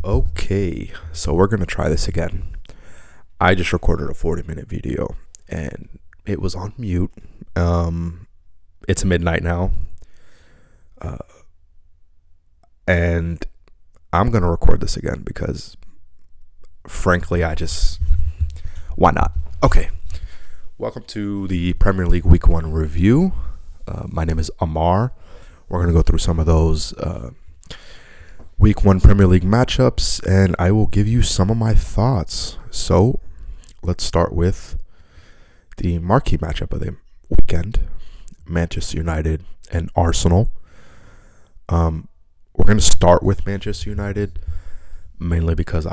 Okay, so we're gonna try this again. I just recorded a 40-minute video and it was on mute. It's midnight now, uh, and I'm gonna record this again because, frankly, why not? Okay, welcome to the Premier League Week 1 review. My name is Amar. We're gonna go through some of those Week 1 Premier League matchups, and I will give you some of my thoughts. So, let's start with the marquee matchup of the weekend, Manchester United and Arsenal. We're going to start with Manchester United, mainly because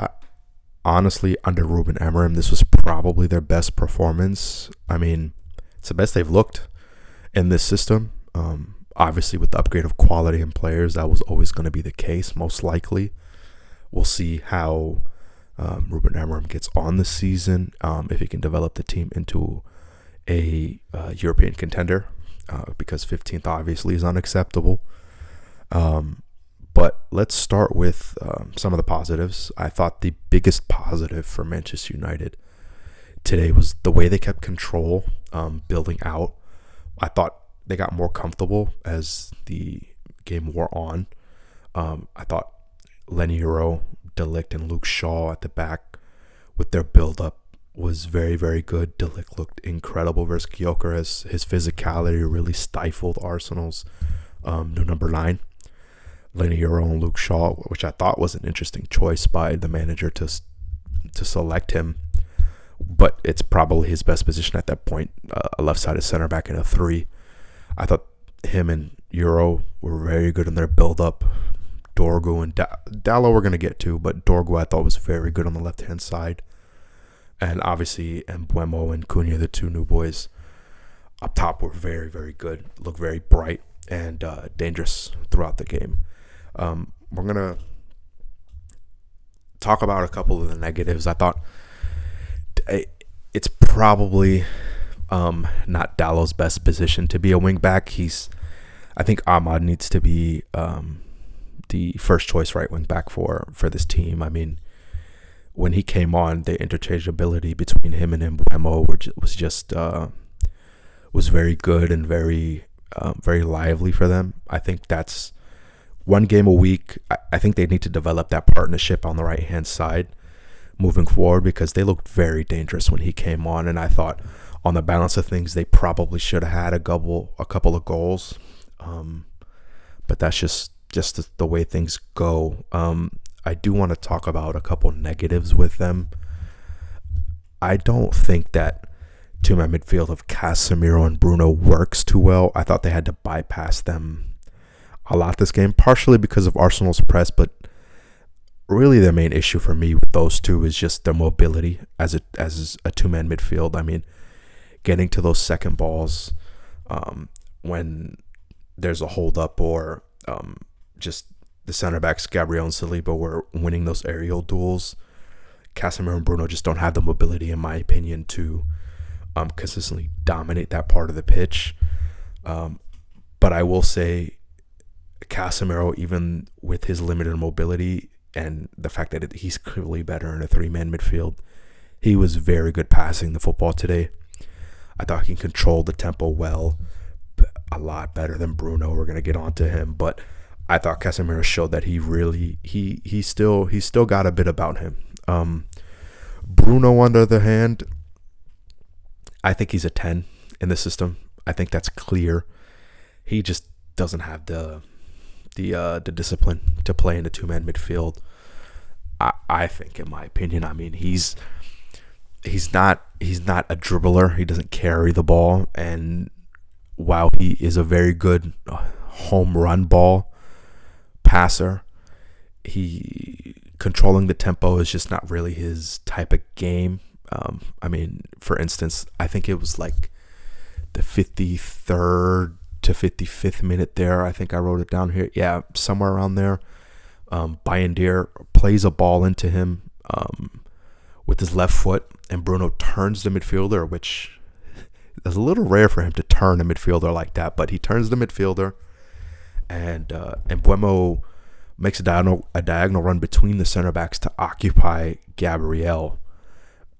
honestly, under Ruben Amorim, this was probably their best performance. I mean, it's the best they've looked in this system. Obviously, with the upgrade of quality and players, that was always going to be the case, most likely. We'll see how Ruben Amorim gets on this season, if he can develop the team into a European contender, because 15th obviously is unacceptable. But let's start with some of the positives. I thought the biggest positive for Manchester United today was the way they kept control, building out. I thought they got more comfortable as the game wore on. I thought Lenny Euro, De Ligt, and Luke Shaw at the back with their build-up was very, very good. De Ligt looked incredible versus Gyökeres. His physicality really stifled Arsenal's new number 9. Lenny Euro and Luke Shaw, which I thought was an interesting choice by the manager to select him. But it's probably his best position at that point, a left-sided center back in a 3. I thought him and Euro were very good in their build-up. Dorgu and Dallo we're going to get to, but Dorgu I thought was very good on the left-hand side. And obviously Mbeumo and Cunha, the two new boys up top, were very, very good. Looked very bright and dangerous throughout the game. We're going to talk about a couple of the negatives. I thought it's probably not Dallo's best position to be a wing back. I think Ahmad needs to be the first choice right wing back for this team. I mean, when he came on, the interchangeability between him and Mbeumo was very good and very lively for them. I think that's one game a week. I think they need to develop that partnership on the right hand side moving forward, because they looked very dangerous when he came on, and I thought on the balance of things they probably should have had a couple of goals, but that's just the way things go. I do want to talk about a couple negatives with them. I don't think that two-man midfield of Casemiro and Bruno works too well. I thought they had to bypass them a lot this game, partially because of Arsenal's press, but really the main issue for me with those two is just their mobility as a two-man midfield. I mean, getting to those second balls when there's a hold-up, or just the center backs, Gabriel and Saliba, were winning those aerial duels. Casemiro and Bruno just don't have the mobility, in my opinion, to consistently dominate that part of the pitch. But I will say Casemiro, even with his limited mobility and the fact that he's clearly better in a 3-man midfield, he was very good passing the football today. I thought he controlled the tempo well, a lot better than Bruno. We're going to get onto him, but I thought Casemiro showed that he still got a bit about him. Bruno, on the other hand, I think he's a 10 in the system. I think that's clear. He just doesn't have the discipline to play in the two-man midfield. I think, in my opinion, I mean, he's not a dribbler. He doesn't carry the ball, and while he is a very good home run ball passer, he controlling the tempo is just not really his type of game. I mean, for instance, I think it was like the 53rd to 55th minute there. I think I wrote it down here. Yeah, somewhere around there. Bayindir plays a ball into him with his left foot, and Bruno turns the midfielder, which is a little rare for him to turn a midfielder like that, but he turns the midfielder, and Mbeumo makes a diagonal run between the center backs to occupy Gabriel,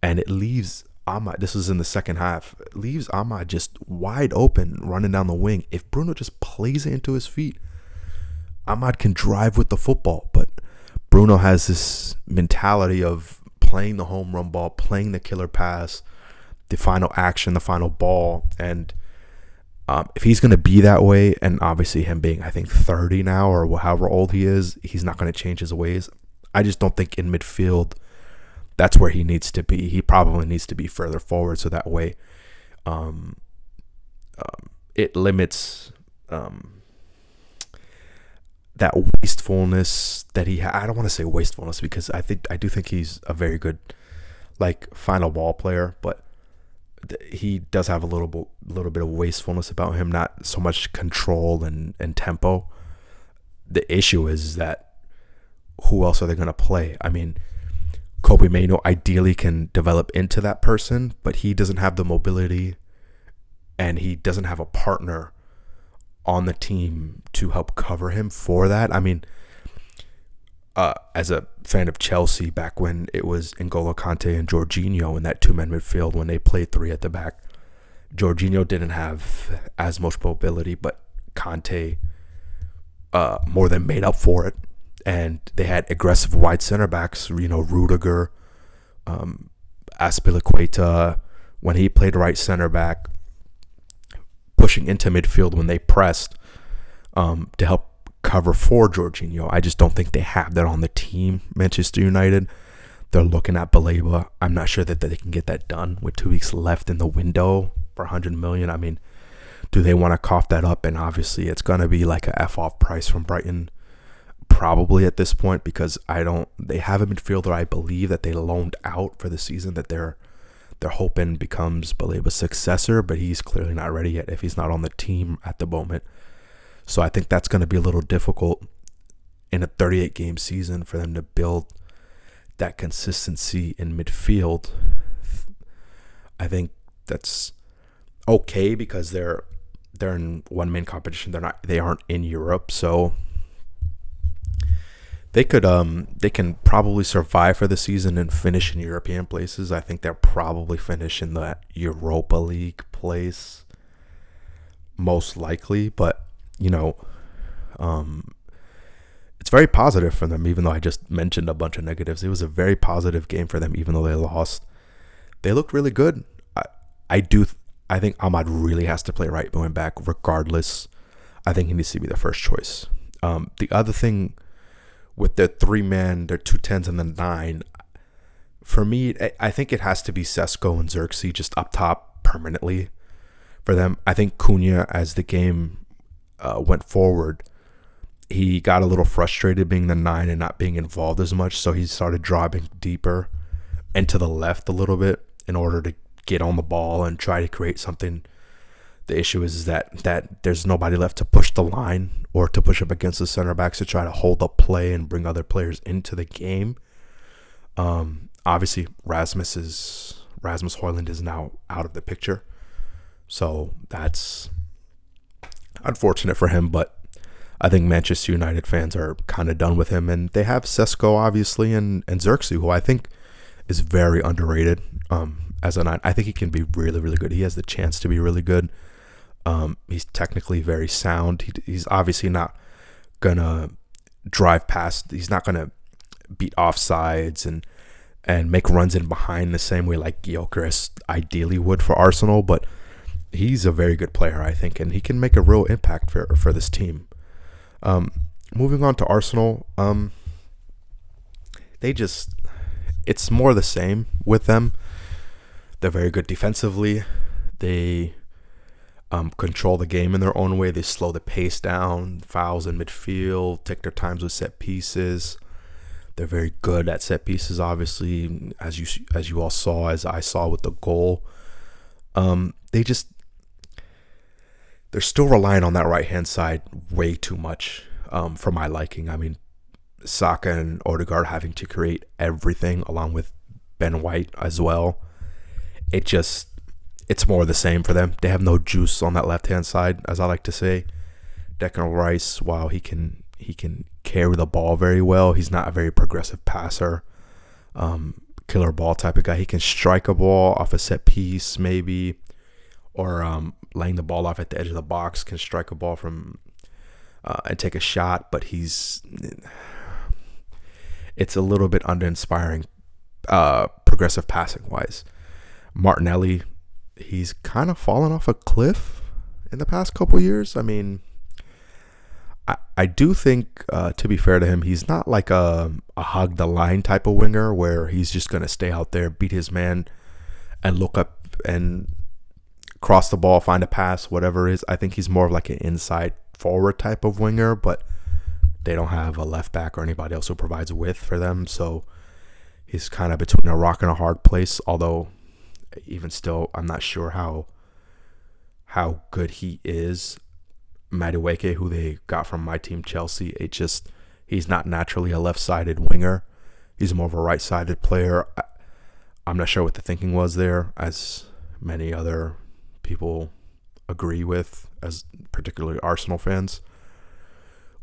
and it leaves Ahmad. This is in the second half. It leaves Ahmad just wide open, running down the wing. If Bruno just plays it into his feet, Ahmad can drive with the football. But Bruno has this mentality of playing the home run ball, playing the killer pass, the final action, the final ball, and if he's going to be that way, and obviously him being, I think, 30 now or however old he is, he's not going to change his ways. I just don't think in midfield that's where he needs to be. He probably needs to be further forward, so that way it limits that wastefulness that he I don't want to say wastefulness, because I do think he's a very good final ball player, but he does have a little bit of wastefulness about him, not so much control and tempo. The issue is that who else are they going to play? I mean, Kobe Mainoo ideally can develop into that person, but he doesn't have the mobility and he doesn't have a partner on the team to help cover him for that. I mean, as a fan of Chelsea, back when it was N'Golo Kante and Jorginho in that two-man midfield when they played three at the back, Jorginho didn't have as much mobility, but Kante more than made up for it. And they had aggressive wide center backs, Rudiger, Azpilicueta, when he played right center back, pushing into midfield when they pressed to help cover for Jorginho. I just don't think they have that on the team. Manchester United, they're looking at Baleba. I'm not sure that they can get that done with 2 weeks left in the window for 100 million. I mean, do they want to cough that up? And obviously it's going to be like a F-off price from Brighton probably at this point, because they have a midfielder I believe that they loaned out for the season that they're hoping becomes Baleba's successor, but he's clearly not ready yet if he's not on the team at the moment. So I think that's going to be a little difficult in a 38-game season for them to build that consistency in midfield. I think that's okay because they're in one-man competition. They aren't in Europe, so they can probably survive for the season and finish in European places. I think they'll probably finish in the Europa League place, most likely, but it's very positive for them, even though I just mentioned a bunch of negatives. It was a very positive game for them, even though they lost. They looked really good. I think Ahmad really has to play right going back regardless. I think he needs to be the first choice. The other thing with their three-man, their 2 10s and the 9, for me, I think it has to be Sesko and Xerxes just up top permanently for them. I think Cunha, as the game went forward, he got a little frustrated being the 9 and not being involved as much, so he started dropping deeper and to the left a little bit in order to get on the ball and try to create something. The issue is that there's nobody left to push the line or to push up against the center backs to try to hold up play and bring other players into the game. Obviously, Rasmus Højlund is now out of the picture, so that's unfortunate for him, but I think Manchester United fans are kind of done with him, and they have Sesko obviously and Xerxes, who I think is very underrated as a 9. I think he can be really, really good. He has the chance to be really good. He's technically very sound. He's obviously not gonna drive past. He's not gonna beat offsides and make runs in behind the same way like Gyökeres ideally would for Arsenal, but he's a very good player, I think, and he can make a real impact for this team. Moving on to Arsenal, it's more the same with them. They're very good defensively. They control the game in their own way. They slow the pace down, fouls in midfield, take their times with set pieces. They're very good at set pieces, obviously, as you all saw, as I saw with the goal. They're still relying on that right-hand side way too much for my liking. I mean, Saka and Odegaard having to create everything along with Ben White as well. It's more of the same for them. They have no juice on that left-hand side, as I like to say. Declan Rice, while he can He can carry the ball very well. He's not a very progressive passer, killer ball type of guy. He can strike a ball off a set piece maybe, or laying the ball off at the edge of the box, can strike a ball from and take a shot. But it's a little bit uninspiring progressive passing wise. Martinelli, he's kind of fallen off a cliff in the past couple years. I mean, I do think, to be fair to him, he's not like a hug the line type of winger where he's just going to stay out there, beat his man, and look up and cross the ball, find a pass, whatever it is. I think he's more of like an inside forward type of winger, but they don't have a left back or anybody else who provides width for them. So he's kind of between a rock and a hard place, although even still, I'm not sure how good he is. Madueke, who they got from my team, Chelsea, he's not naturally a left-sided winger. He's more of a right-sided player. I'm not sure what the thinking was there, as many other people agree with, as particularly Arsenal fans.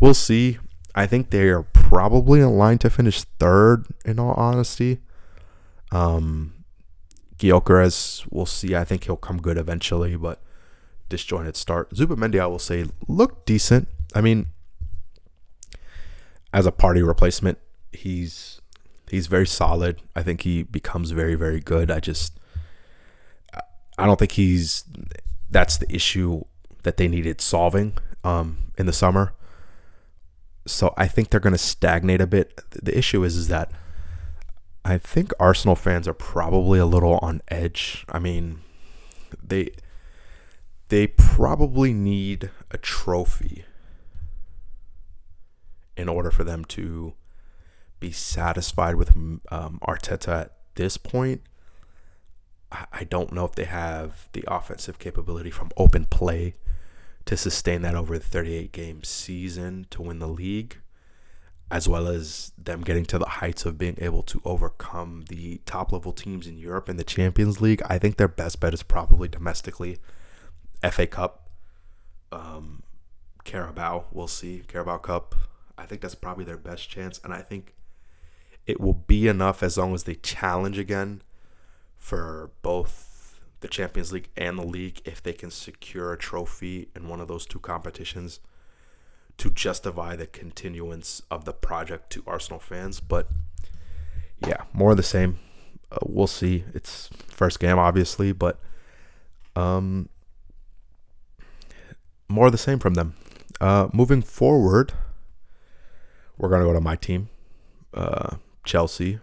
We'll see. I think they are probably in line to finish third, in all honesty. Gyökeres, we'll see. I think he'll come good eventually, but disjointed start. Zubimendi, I will say, looked decent. I mean, as a party replacement, he's very solid. I think he becomes very, very good. I don't think that's the issue that they needed solving in the summer. So I think they're going to stagnate a bit. The issue is that I think Arsenal fans are probably a little on edge. I mean, they probably need a trophy in order for them to be satisfied with Arteta at this point. I don't know if they have the offensive capability from open play to sustain that over the 38-game season to win the league, as well as them getting to the heights of being able to overcome the top-level teams in Europe in the Champions League. I think their best bet is probably domestically. FA Cup, Carabao, we'll see. Carabao Cup, I think that's probably their best chance, and I think it will be enough as long as they challenge again for both the Champions League and the league, if they can secure a trophy in one of those two competitions, to justify the continuance of the project to Arsenal fans. But yeah, more of the same. We'll see. It's first game, obviously, but more of the same from them. Moving forward, we're going to go to my team, Chelsea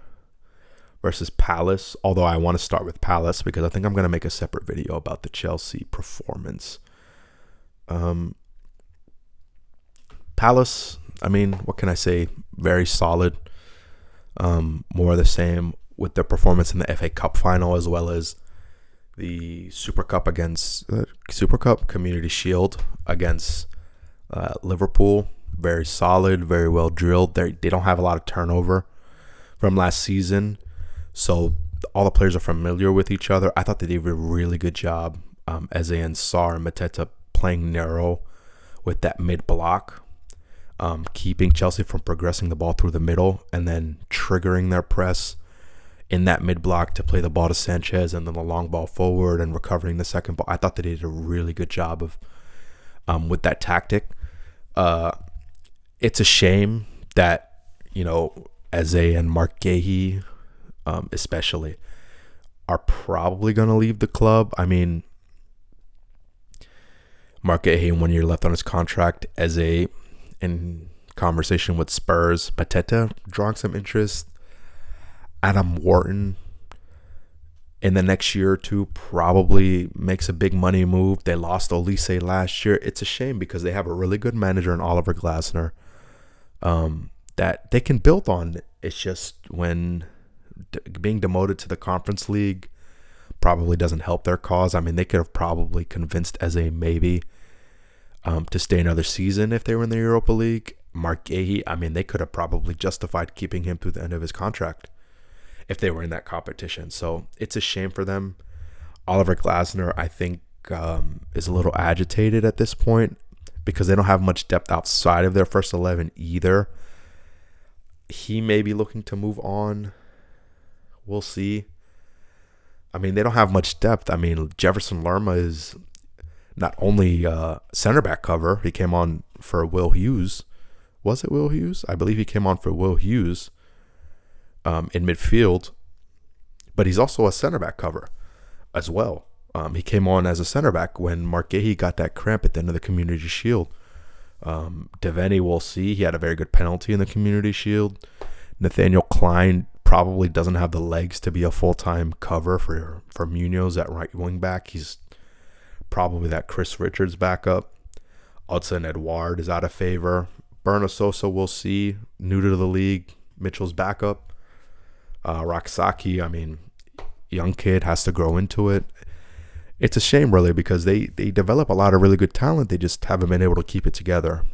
versus Palace. Although I want to start with Palace because I think I'm going to make a separate video about the Chelsea performance. Palace, I mean, what can I say? Very solid. More of the same with their performance in the FA Cup final, as well as the Super Cup Community Shield against Liverpool. Very solid, very well drilled. They don't have a lot of turnover from last season, so all the players are familiar with each other. I thought they did a really good job, Eze and Sarr and Mateta, playing narrow with that mid block, keeping Chelsea from progressing the ball through the middle and then triggering their press in that mid block to play the ball to Sanchez and then the long ball forward and recovering the second ball. I thought they did a really good job of with that tactic. It's a shame that, Eze and Mark Gahey, especially, are probably going to leave the club. I mean, Mark Gahey, 1 year left on his contract. Eze in conversation with Spurs. Mateta drawing some interest. Adam Wharton in the next year or two probably makes a big money move. They lost Olise last year. It's a shame because they have a really good manager in Oliver Glasner that they can build on. It's just when being demoted to the Conference League probably doesn't help their cause. I mean, they could have probably convinced Eze maybe to stay another season if they were in the Europa League. Mark Gahey, I mean, they could have probably justified keeping him through the end of his contract if they were in that competition. So it's a shame for them. Oliver Glasner, I think, is a little agitated at this point because they don't have much depth outside of their first 11 either. He may be looking to move on. We'll see. I mean, they don't have much depth. I mean, Jefferson Lerma is not only center back cover. He came on for Will Hughes. Was it Will Hughes? I believe he came on for Will Hughes in midfield. But he's also a center back cover as well. He came on as a center back when Mark Gahey got that cramp at the end of the Community Shield. Devaney, we'll see. He had a very good penalty in the Community Shield. Nathaniel Klein probably doesn't have the legs to be a full-time cover for Munoz at right wing back. He's probably that Chris Richards backup. Hudson Edouard is out of favor. Berna Sosa, we'll see. New to the league. Mitchell's backup. Raksaki, I mean, young kid, has to grow into it. It's a shame, really, because they develop a lot of really good talent. They just haven't been able to keep it together.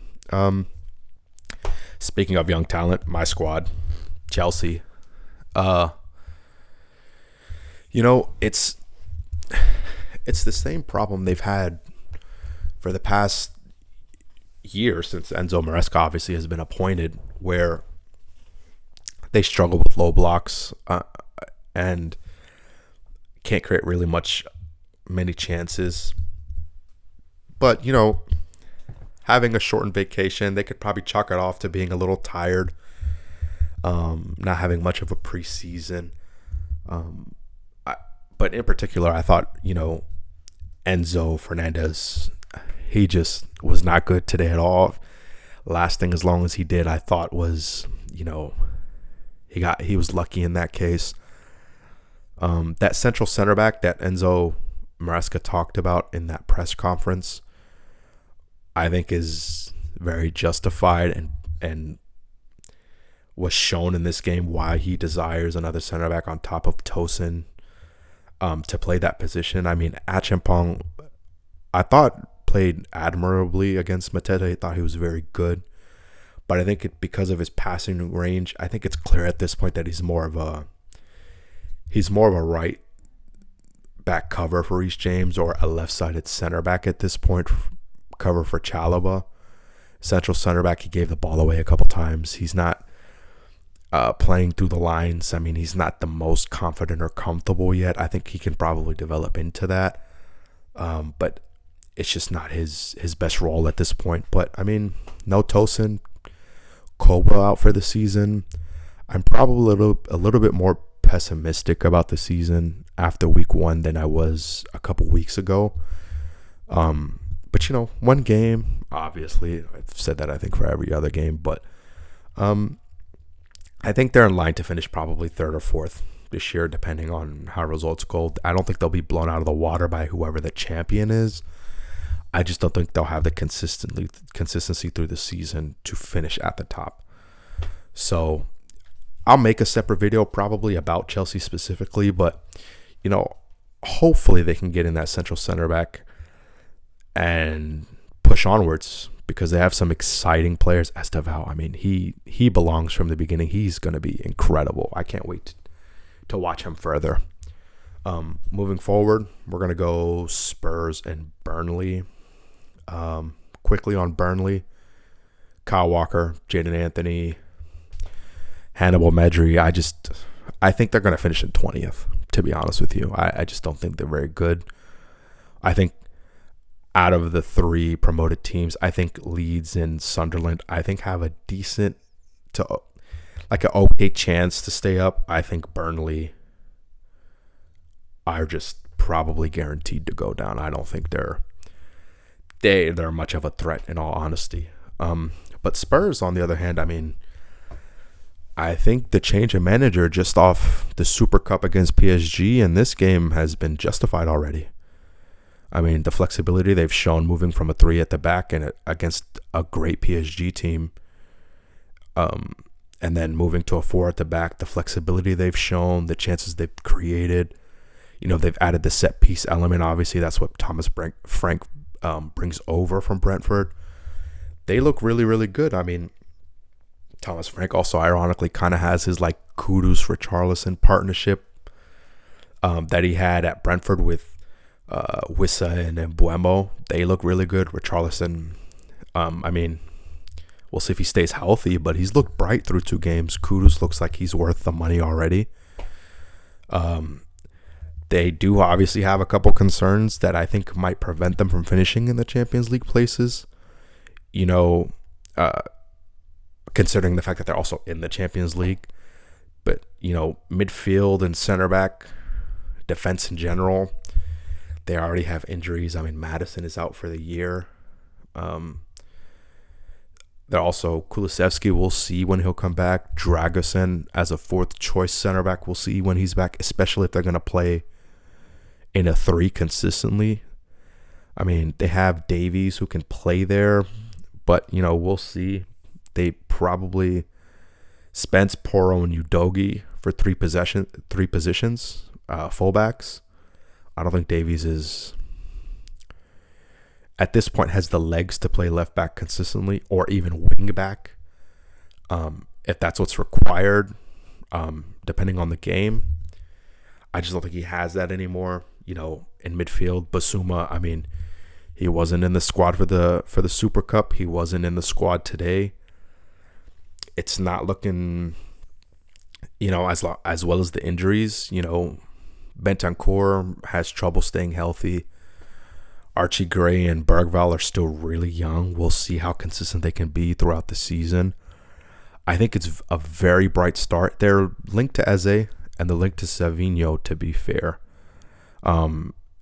Speaking of young talent, my squad, Chelsea. It's the same problem they've had for the past year since Enzo Maresca obviously has been appointed, where they struggle with low blocks and can't create really many chances. But, having a shortened vacation, they could probably chalk it off to being a little tired, not having much of a preseason. But in particular, I thought, Enzo Fernandez, he just was not good today at all. Lasting as long as he did, I thought was, he was lucky in that case. That central center back that Enzo Maresca talked about in that press conference, I think is very justified and was shown in this game why he desires another center back on top of Tosin to play that position. I mean, Achimpong, I thought played admirably against Mateta. I thought he was very good. But I think because of his passing range, I think it's clear at this point that he's more of a right back cover for Reece James, or a left-sided center back at this point, cover for Chalobah. Central center back, he gave the ball away a couple times. He's not playing through the lines. I mean, he's not the most confident or comfortable yet. I think he can probably develop into that. But it's just not his best role at this point. But, I mean, no Tosin. Cobra out for the season. I'm probably a little bit more pessimistic about the season after week 1 than I was a couple weeks ago. But, one game, obviously. I've said that, I think, for every other game. But I think they're in line to finish probably 3rd or 4th this year, depending on how results go. I don't think they'll be blown out of the water by whoever the champion is. I just don't think they'll have the consistency through the season to finish at the top. So I'll make a separate video probably about Chelsea specifically, but, hopefully they can get in that central center back and push onwards, because they have some exciting players. Estevao, I mean, he belongs from the beginning. He's going to be incredible. I can't wait to watch him further. Moving forward, we're going to go Spurs and Burnley. Quickly on Burnley, Kyle Walker, Jaden Anthony, Hannibal Medri. I think they're going to finish in 20th, to be honest with you. I just don't think they're very good. I think out of the 3 promoted teams, I think Leeds and Sunderland, I think, have a decent to like an okay chance to stay up. I think Burnley are just probably guaranteed to go down. I don't think they're much of a threat, in all honesty. But Spurs, on the other hand, I mean, I think the change of manager just off the Super Cup against PSG in this game has been justified already. I mean, the flexibility they've shown moving from a 3 at the back and against a great PSG team, and then moving to a 4 at the back, the flexibility they've shown, the chances they've created. They've added the set piece element. Obviously, that's what Thomas Frank brings over from Brentford. They look really, really good. I mean, Thomas Frank also ironically kind of has his Kudus for Richarlison partnership that he had at Brentford with Wissa and Mbuemo. They look really good. Richarlison I mean, we'll see if he stays healthy, but he's looked bright through 2 games. Kudus looks like he's worth the money already. They do obviously have a couple concerns that I think might prevent them from finishing in the Champions League places. You know, considering the fact that they're also in the Champions League. But, you know, midfield and center back, defense in general, they already have injuries. I mean, Madison is out for the year. They're also Kulusevski, we'll see when he'll come back. Dragusin as a 4th choice center back, we'll see when he's back, especially if they're going to play in a 3 consistently. I mean, they have Davies who can play there, but, you know, we'll see. They probably Spence, Porro, and Udogi for 3 positions, fullbacks. I don't think Davies is, at this point, has the legs to play left back consistently or even wing back. If that's what's required, depending on the game. I just don't think he has that anymore. You know, in midfield, Basuma, I mean, he wasn't in the squad for the Super Cup. He wasn't in the squad today. It's not looking, you know, as well as the injuries. You know, Bentancur has trouble staying healthy. Archie Gray and Bergvall are still really young. We'll see how consistent they can be throughout the season. I think it's a very bright start. They're linked to Eze and they're linked to Savinho, to be fair,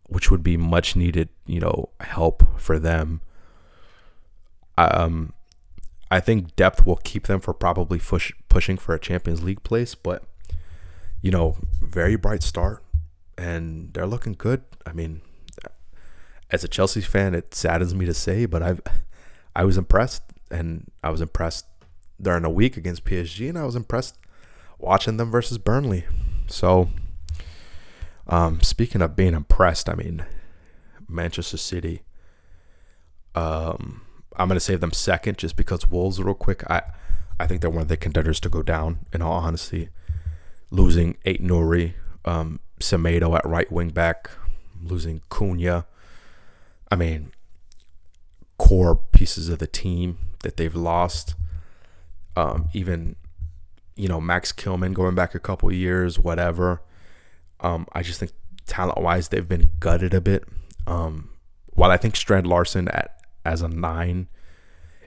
which would be much needed, you know, help for them. I think depth will keep them for probably pushing for a Champions League place, but, you know, very bright start, and they're looking good. I mean, as a Chelsea fan, it saddens me to say, but I was impressed, and I was impressed during a week against PSG, and I was impressed watching them versus Burnley. So, speaking of being impressed, I mean, Manchester City, I'm going to save them second just because Wolves, real quick, I think they're one of the contenders to go down, in all honesty. Losing Aït-Nouri, Semedo at right wing back, losing Cunha. I mean, core pieces of the team that they've lost. Even, you know, Max Kilman going back a couple years, whatever. I just think talent-wise, they've been gutted a bit. While I think Strand Larson as a 9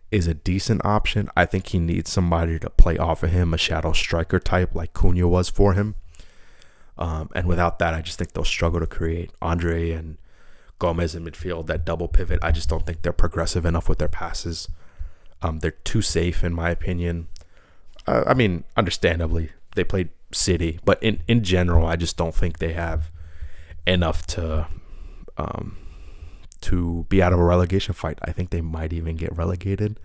is a decent option, I think he needs somebody to play off of him, a shadow striker type like Cunha was for him. And without that, I just think they'll struggle to create. Andre and Gomez in midfield, that double pivot, I just don't think they're progressive enough with their passes. They're too safe, in my opinion. I mean, understandably, they played City, but in general, I just don't think they have enough to be out of a relegation fight. I think they might even get relegated.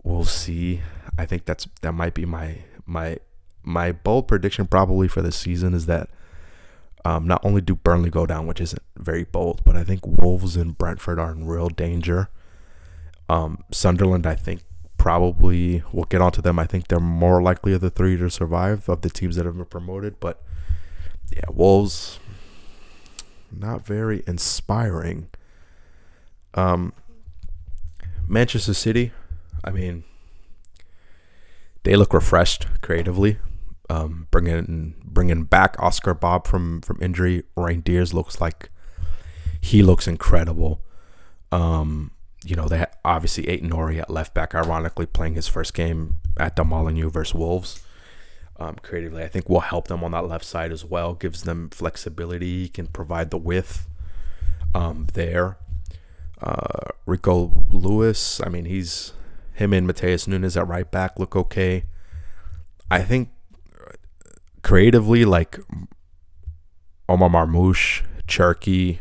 We'll see. I think that might be my bold prediction probably for the season is that not only do Burnley go down, which isn't very bold, but I think Wolves and Brentford are in real danger. Sunderland, I think, probably, we'll get onto them. I think they're more likely of the 3 to survive of the teams that have been promoted. But yeah, Wolves, not very inspiring. Manchester City, I mean, they look refreshed creatively. Bringing back Oscar Bob from injury. Reindeers looks like he looks incredible. You know, they had obviously Aït-Nouri at left back, ironically playing his first game at the Molineux versus Wolves. Creatively, I think will help them on that left side as well. Gives them flexibility. He can provide the width there. Rico Lewis, I mean, him and Mateus Nunes at right back look okay. I think creatively, like Omar Marmoush, Cherky,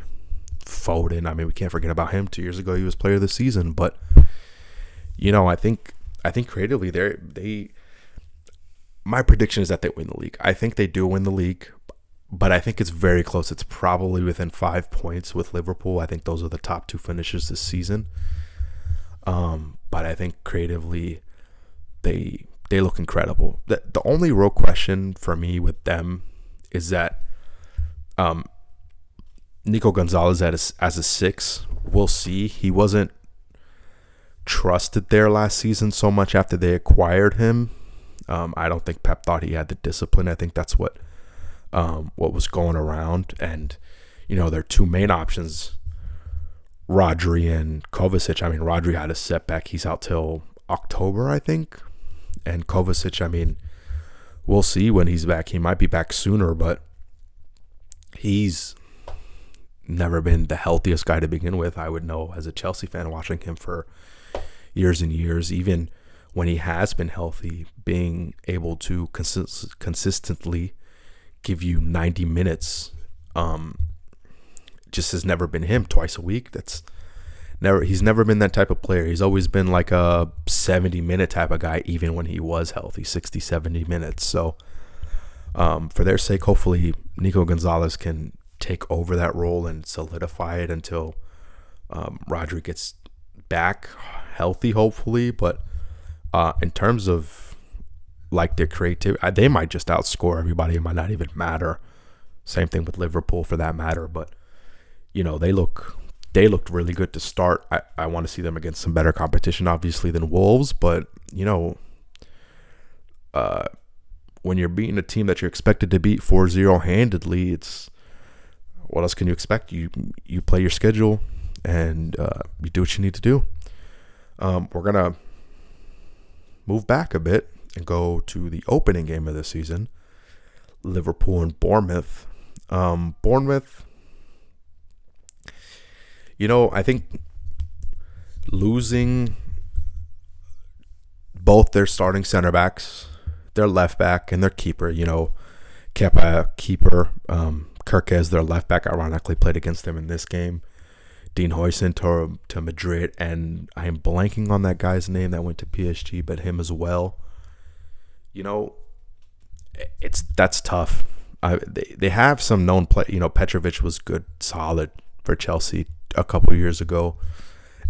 Foden, I mean, we can't forget about him. 2 years ago, he was player of the season. But, you know, I think creatively, my prediction is that they win the league. I think they do win the league, but I think it's very close. It's probably within 5 points with Liverpool. I think those are the top 2 finishers this season. But I think creatively, they look incredible. The only real question for me with them is that Nico Gonzalez as a 6. We'll see. He wasn't trusted there last season so much after they acquired him. I don't think Pep thought he had the discipline. I think that's what was going around. And, their two main options, Rodri and Kovacic. I mean, Rodri had a setback. He's out till October, I think. And Kovacic, I mean, we'll see when he's back. He might be back sooner, but he's never been the healthiest guy to begin with. I would know as a Chelsea fan watching him for years and years, even when he has been healthy, being able to consistently give you 90 minutes just has never been him. Twice a week, he's never been that type of player. He's always been like a 70-minute type of guy, even when he was healthy, 60, 70 minutes. So for their sake, hopefully Nico Gonzalez can take over that role and solidify it until Rodri gets back healthy, hopefully. But in terms of like their creativity, they might just outscore everybody. It might not even matter. Same thing with Liverpool for that matter. But they looked really good to start. I want to see them against some better competition, obviously, than Wolves. But when you're beating a team that you're expected to beat 4-0 handedly, it's what else can you expect? You play your schedule and you do what you need to do. We're gonna move back a bit and go to the opening game of the season, Liverpool and Bournemouth. Bournemouth, I think losing both their starting center backs, their left back and their keeper, Kepa keeper, Kirkez, their left back, ironically played against them in this game. Dean Huijsen to Madrid, and I am blanking on that guy's name that went to PSG, but him as well. That's tough. They have some known play. Petrovic was good, solid for Chelsea a couple years ago,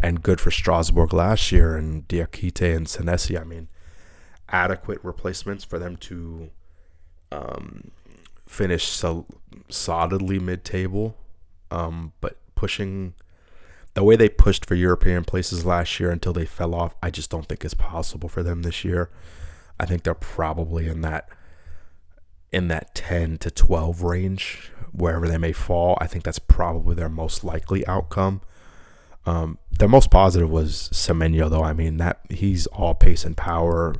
and good for Strasbourg last year, and Diakite and Senesi. I mean, adequate replacements for them to finish solidly mid-table, but pushing the way they pushed for European places last year until they fell off, I just don't think it's possible for them this year. I think they're probably in that 10 to 12 range, wherever they may fall. I think that's probably their most likely outcome. Their most positive was Semenyo, though. I mean, that he's all pace and power.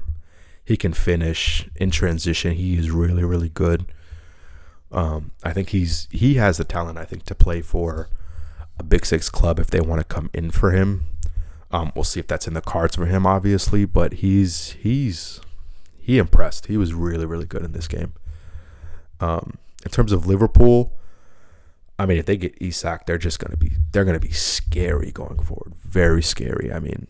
He can finish in transition. He is really, really good. I think he has the talent, I think, to play for a Big Six club if they want to come in for him. We'll see if that's in the cards for him, obviously, but he impressed. He was really, really good in this game. In terms of Liverpool, I mean, if they get Isak, they're gonna be scary going forward. Very scary. I mean,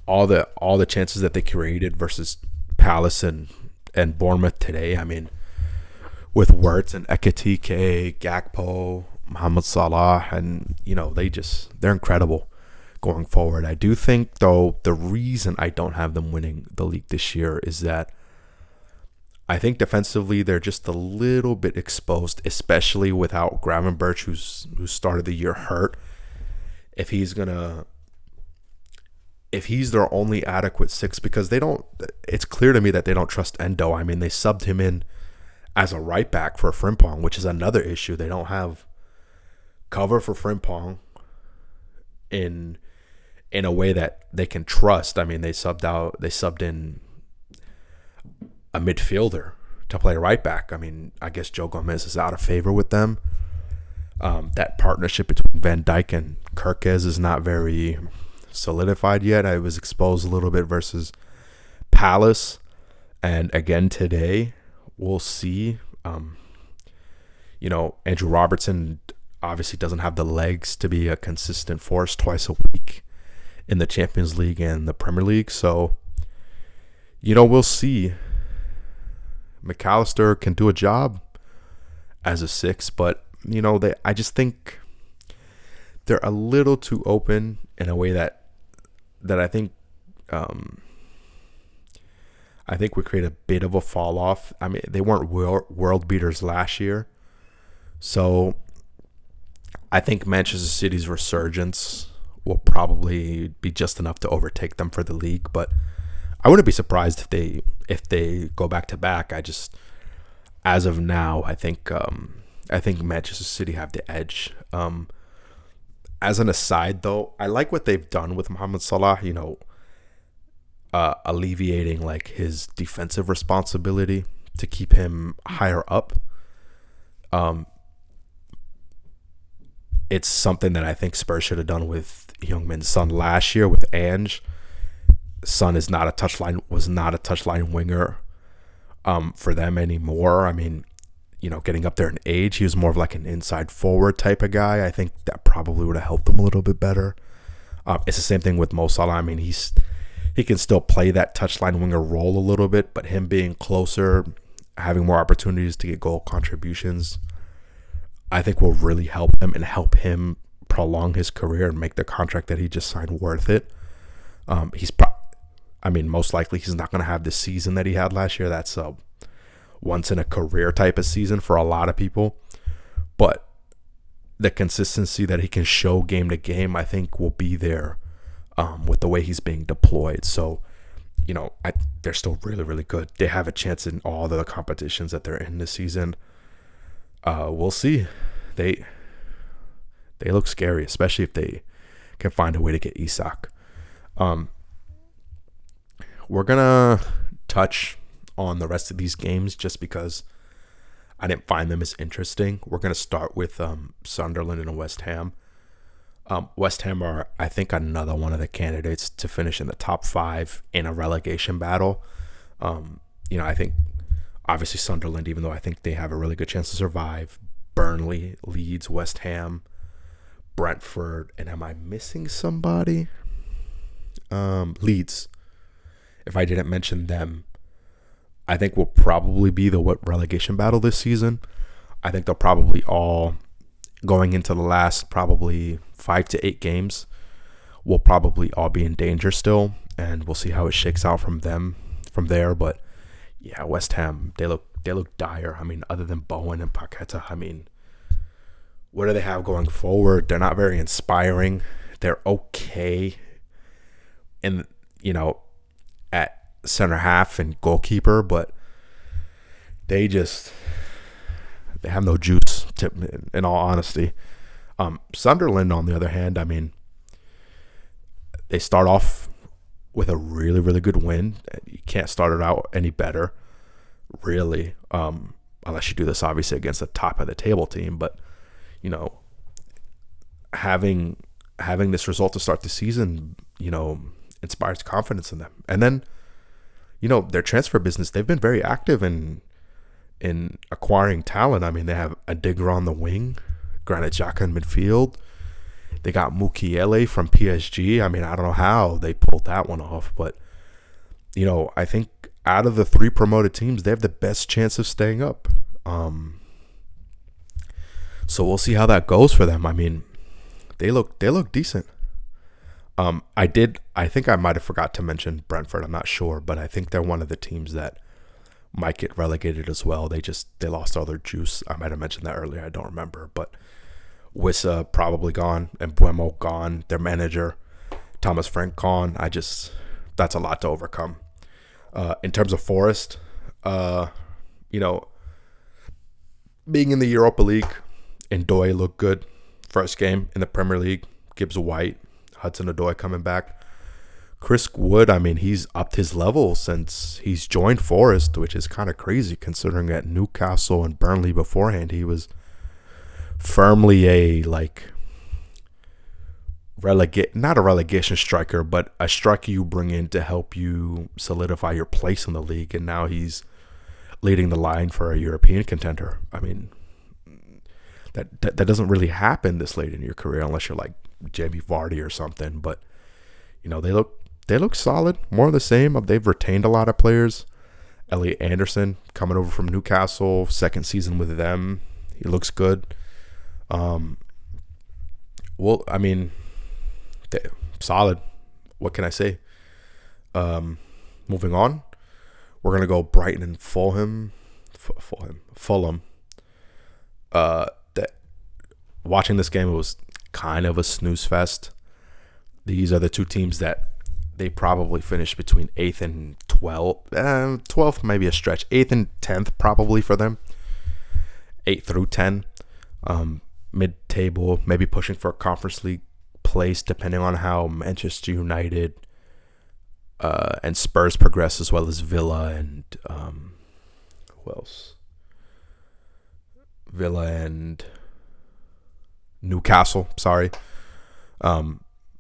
all the chances that they created versus Palace and Bournemouth today. I mean, with Wirtz and Ekitike, Gakpo, Mohamed Salah, and they're incredible going forward. I do think, though, the reason I don't have them winning the league this year is that I think defensively they're just a little bit exposed, especially without Gravenberch, who started the year hurt. If he's their only adequate six, because it's clear to me that they don't trust Endo. I mean, they subbed him in as a right back for Frimpong, which is another issue. They don't have cover for Frimpong in a way that they can trust. I mean, they subbed in a midfielder to play right back. I mean, I guess Joe Gomez is out of favor with them. That partnership between Van Dijk and Kirkez is not very solidified yet. I was exposed a little bit versus Palace, and again today. We'll see. Andrew Robertson obviously doesn't have the legs to be a consistent force twice a week in the Champions League and the Premier League. So, we'll see. McAllister can do a job as a six, but I just think they're a little too open in a way that I think would create a bit of a fall off. I mean, they weren't world beaters last year, so I think Manchester City's resurgence will probably be just enough to overtake them for the league. But I wouldn't be surprised if they go back to back. I just, as of now, I think Manchester City have the edge. As an aside, though, I like what they've done with Mohamed Salah. Alleviating like his defensive responsibility to keep him higher up. It's something that I think Spurs should have done with Heung-min Son last year with Ange. Son was not a touchline winger for them anymore. I mean, getting up there in age, he was more of like an inside forward type of guy. I think that probably would have helped him a little bit better. It's the same thing with Mo Salah. I mean, he can still play that touchline winger role a little bit, but him being closer, having more opportunities to get goal contributions, I think will really help him and help him prolong his career and make the contract that he just signed worth it. Most likely he's not going to have the season that he had last year. That's a once in a career type of season for a lot of people. But the consistency that he can show game to game, I think will be there with the way he's being deployed. So, they're still really, really good. They have a chance in all the competitions that they're in this season. We'll see. They look scary, especially if they can find a way to get Isak. We're gonna touch on the rest of these games just because I didn't find them as interesting. We're gonna start with Sunderland and West Ham. West Ham are, I think, another one of the candidates to finish in the top 5 in a relegation battle. I think obviously Sunderland, even though I think they have a really good chance to survive, Burnley, Leeds, West Ham, Brentford, and am I missing somebody? Leeds. If I didn't mention them, I think will probably be the relegation battle this season. I think they'll probably all, going into the last probably 5 to 8 games, will probably all be in danger still, and we'll see how it shakes out from there. But yeah, West Ham, they look dire. I mean, other than Bowen and Paqueta, I mean, what do they have going forward? They're not very inspiring. They're okay in, at center half and goalkeeper, but they have no juice, in all honesty. Sunderland, on the other hand, I mean, they start off with a really, really good win. You can't start it out any better, really, unless you do this obviously against a top of the table team. But having this result to start the season, inspires confidence in them. And then, their transfer business, they've been very active in acquiring talent. I mean, they have a Digger on the wing, Granit Xhaka in midfield. They got Mukiele from PSG. I mean, I don't know how they pulled that one off, but I think out of the 3 promoted teams, they have the best chance of staying up. So we'll see how that goes for them. I mean, they look decent. I think I might have forgot to mention Brentford. I'm not sure, but I think they're one of the teams that might get relegated as well. They lost all their juice. I might have mentioned that earlier. I don't remember, but Wissa probably gone and Buemo gone. Their manager, Thomas Frank, gone. That's a lot to overcome. In terms of Forest, being in the Europa League, Ndoye looked good. First game in the Premier League, Gibbs White, Hudson-Odoi coming back. Chris Wood, I mean, he's upped his level since he's joined Forest, which is kind of crazy considering at Newcastle and Burnley beforehand, he was firmly a not a relegation striker, but a striker you bring in to help you solidify your place in the league. And now he's leading the line for a European contender. I mean, that doesn't really happen this late in your career unless you're like Jamie Vardy or something. But they look solid, more of the same. They've retained a lot of players. Elliot Anderson coming over from Newcastle, second season with them. He looks good. Solid. What can I say? Moving on, we're gonna go Brighton and Fulham. Watching this game, it was kind of a snooze fest. These are the two teams that they probably finish between 8th and 12th. 12th maybe a stretch. 8th and 10th probably for them. 8 through 10. Mid-table, maybe pushing for a Conference League place depending on how Manchester United and Spurs progress, as well as Villa and who else? Villa and Newcastle. Sorry.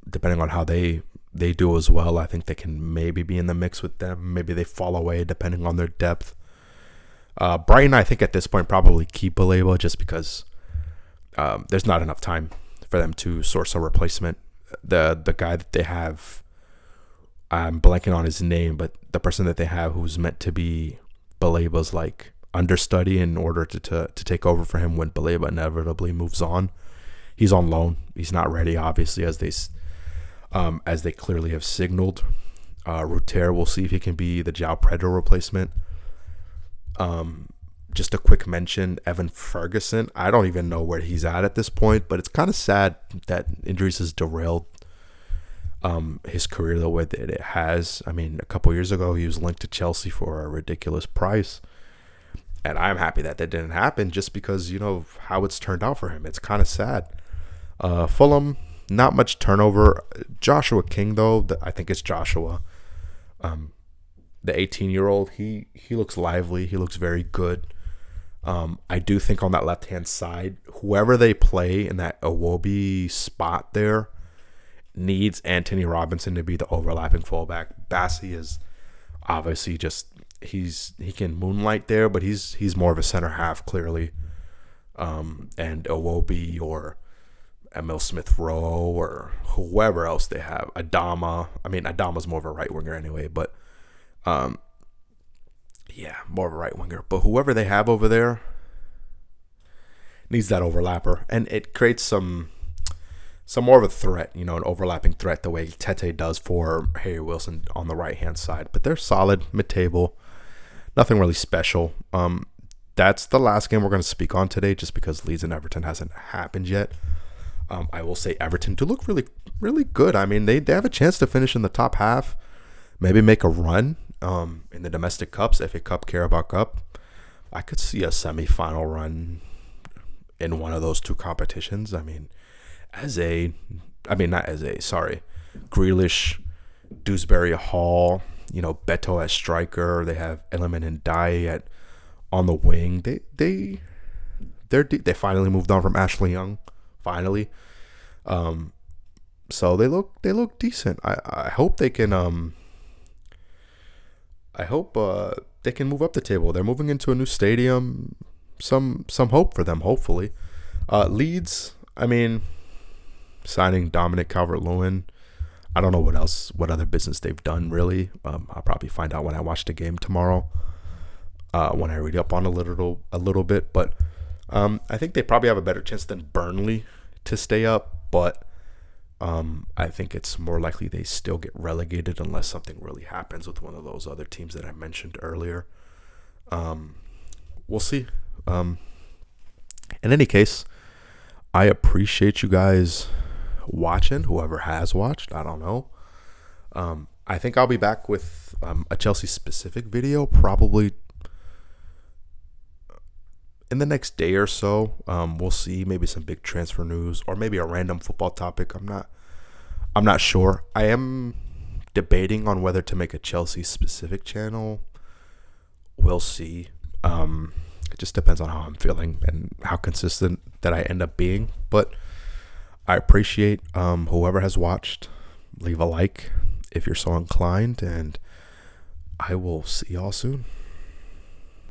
Depending on how they do as well, I think they can maybe be in the mix with them. Maybe they fall away depending on their depth. Brighton, I think at this point probably keep Baleba just because there's not enough time for them to source a replacement. The guy that they have, I'm blanking on his name, but the person that they have who's meant to be Baleba's like understudy in order to take over for him when Baleba inevitably moves on. He's on loan. He's not ready, obviously, as they clearly have signaled. Ruter, we'll see if he can be the João Pedro replacement. Just a quick mention, Evan Ferguson. I don't even know where he's at this point, but it's kind of sad that injuries has derailed his career the way that it has. I mean, a couple years ago, he was linked to Chelsea for a ridiculous price. And I'm happy that didn't happen just because, you know, how it's turned out for him. It's kind of sad. Fulham, not much turnover. Joshua King, though, I think it's Joshua. The 18-year-old, he looks lively. He looks very good. I do think on that left-hand side, whoever they play in that Iwobi spot there needs Anthony Robinson to be the overlapping fullback. Bassi is obviously just he can moonlight there, but he's more of a center half clearly. And Iwobi or Emil Smith Rowe or whoever else they have, Adama. I mean, Adama's more of a right winger anyway, but yeah, more of a right winger. But whoever they have over there needs that overlapper, and it creates some more of a threat, you know, an overlapping threat the way Tete does for Harry Wilson on the right hand side. But they're solid mid-table, nothing really special. That's the last game we're going to speak on today, just because Leeds and Everton hasn't happened yet. I will say Everton do look really, really good. I mean, they have a chance to finish in the top half, maybe make a run in the domestic cups, FA Cup, Carabao Cup. I could see a semi-final run in one of those two competitions. I mean, Grealish, Dewsbury Hall, you know, Beto as striker. They have Elemen and Dye on the wing. They finally moved on from Ashley Young. Finally, so they look decent. I hope they can. I hope they can move up the table. They're moving into a new stadium. Some hope for them. Hopefully, Leeds. I mean, signing Dominic Calvert-Lewin. I don't know what other business they've done really. I'll probably find out when I watch the game tomorrow. When I read up on a little bit, but I think they probably have a better chance than Burnley to stay up, but I think it's more likely they still get relegated unless something really happens with one of those other teams that I mentioned earlier. We'll see. In any case, I appreciate you guys watching, whoever has watched. I don't know. I think I'll be back with a Chelsea specific video probably in the next day or so. We'll see, maybe some big transfer news or maybe a random football topic. I'm not sure. I am debating on whether to make a Chelsea specific channel. We'll see. It just depends on how I'm feeling and how consistent that I end up being. But I appreciate whoever has watched. Leave a like if you're so inclined, and I will see y'all soon.